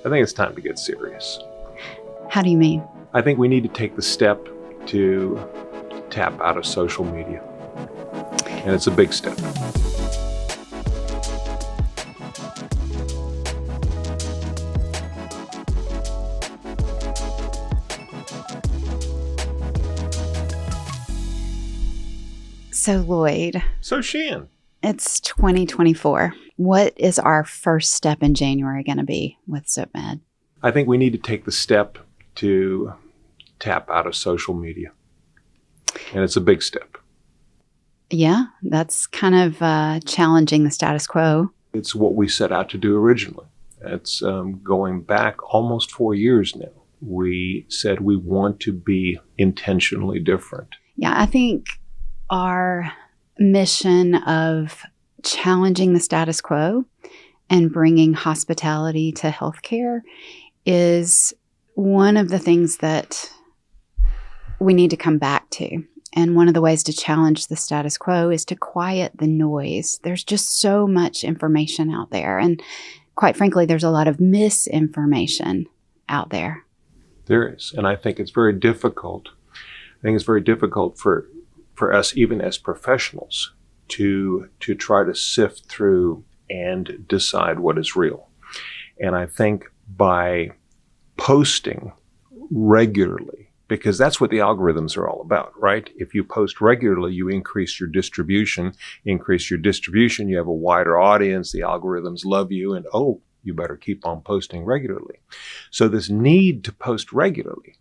I think it's time to get serious. How do you mean? I think we need to take the step to tap out of social media. And it's a big step. So, Lloyd. So, Shan. It's 2024. What is our first step in January going to be with ZüpMed? I think we need to take the step to tap out of social media. And it's a big step. Yeah, that's kind of challenging the status quo. It's what we set out to do originally. It's going back almost 4 years now. We said we want to be intentionally different. Yeah, I think our mission of challenging the status quo and bringing hospitality to healthcare is one of the things that we need to come back to. And one of the ways to challenge the status quo is to quiet the noise. There's just so much information out there. And quite frankly, there's a lot of misinformation out there. There is. And I think it's very difficult. I think it's very difficult for us, even as professionals, to try to sift through and decide what is real. And I think by posting regularly, because that's what the algorithms are all about, right? If you post regularly, you increase your distribution. Increase your distribution, you have a wider audience, the algorithms love you, and you better keep on posting regularly. So this need to post regularly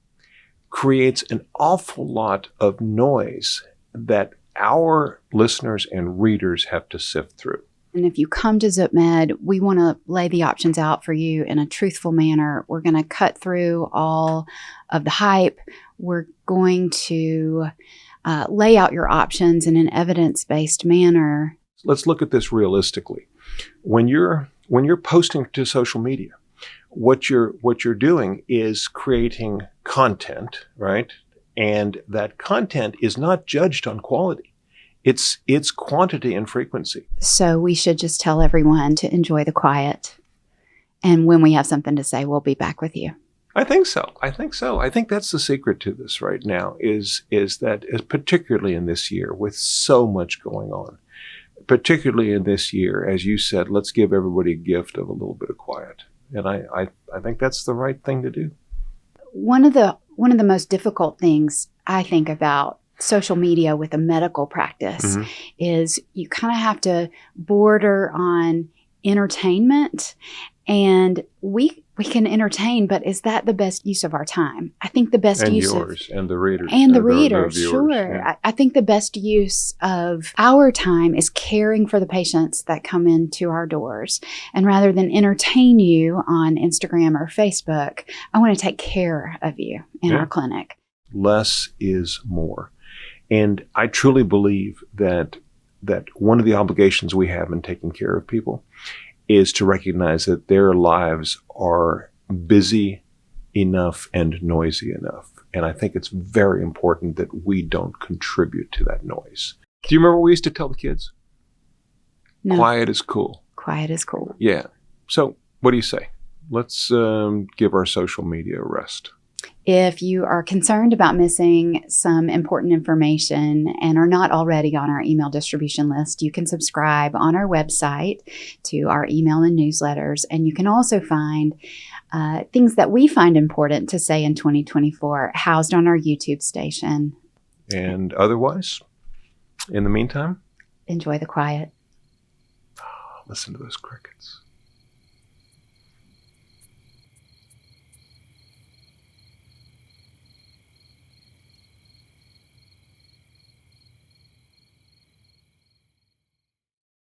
creates an awful lot of noise that our listeners and readers have to sift through. And if you come to ZüpMed, we want to lay the options out for you in a truthful manner. We're going to cut through all of the hype. We're going to lay out your options in an evidence-based manner. Let's look at this realistically. When you're posting to social media, what you're doing is creating content, right? And that content is not judged on quality. It's quantity and frequency. So we should just tell everyone to enjoy the quiet. And when we have something to say, we'll be back with you. I think so. I think that's the secret to this right now is that particularly in this year with so much going on, particularly in this year, as you said, let's give everybody a gift of a little bit of quiet. And I think that's the right thing to do. One of the most difficult things I think about social media with a medical practice is you kind of have to border on entertainment, and we can entertain, but is that the best use of our time? I think the best use yours and the readers and the readers, viewers, sure. Yeah. I think the best use of our time is caring for the patients that come into our doors. And rather than entertain you on Instagram or Facebook, I want to take care of you in our clinic. Less is more. And I truly believe that one of the obligations we have in taking care of people is to recognize that their lives are busy enough and noisy enough. And I think it's very important that we don't contribute to that noise. Do you remember what we used to tell the kids? No. Quiet is cool. Quiet is cool. Yeah. So what do you say? Let's give our social media a rest. If you are concerned about missing some important information and are not already on our email distribution list, you can subscribe on our website to our email and newsletters. And you can also find things that we find important to say in 2024 housed on our YouTube station. And otherwise, in the meantime, enjoy the quiet. Listen to those crickets.